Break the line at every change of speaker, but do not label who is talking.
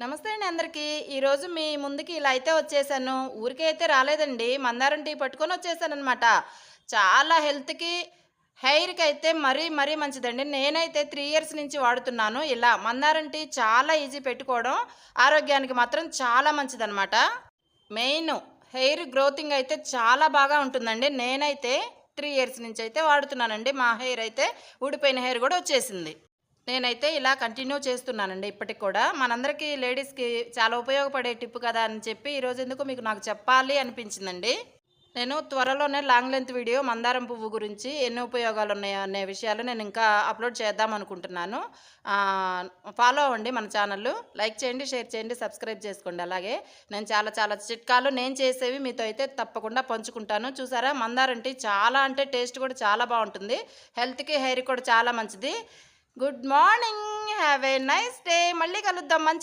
నమస్తే అండి అందరికీ. ఈరోజు మీ ముందుకి ఇలా అయితే వచ్చేసాను. ఊరికే అయితే రాలేదండి. మందారం టీ పట్టుకొని వచ్చేసాననమాట. చాలా హెల్త్‌కి, హెయిర్‌కి అయితే మరీ మంచిదండి. నేనైతే 3 ఇయర్స్ నుంచి వాడుతున్నాను. ఇలా మందారం టీ చాలా ఈజీ పెట్టుకోవడం. ఆరోగ్యానికి మాత్రం చాలా మంచిదనమాట. మెయిను హెయిర్ గ్రోతింగ్ అయితే చాలా బాగా ఉంటుందండి. నేనైతే 3 ఇయర్స్ నుంచయితే వాడుతున్నానండి. మా హెయిర్ అయితే ఊడిపోయిన హెయిర్ గూడా వచ్చేసింది. నేనైతే ఇలా కంటిన్యూ చేస్తున్నానండి ఇప్పటికి కూడా. మనందరికీ లేడీస్‌కి చాలా ఉపయోగపడే టిప్ కదా అని చెప్పి ఈరోజు ఎందుకో మీకు నాకు చెప్పాలి అనిపించిందండి. నేను త్వరలోనే లాంగ్ లెంత్ వీడియో మందారం పువ్వు గురించి ఎన్ని ఉపయోగాలున్నాయో అనే విషయాలు నేను ఇంకా అప్‌లోడ్ చేద్దాం అనుకుంటున్నాను. ఫాలో అవ్వండి మన ఛానల్లు. లైక్ చేయండి, షేర్ చేయండి, సబ్స్క్రైబ్ చేసుకోండి. అలాగే నేను చాలా చిట్కాలు నేను చేసేవి మీతో అయితే తప్పకుండా పంచుకుంటాను. చూసారా మందారం టీ చాలా అంటే టేస్ట్ కూడా చాలా బావుంటుంది. హెల్త్‌కి, హెయిర్‌కి కూడా చాలా మంచిది. Good morning. Have a nice day. మళ్ళీ కలుద్దాం. మంచి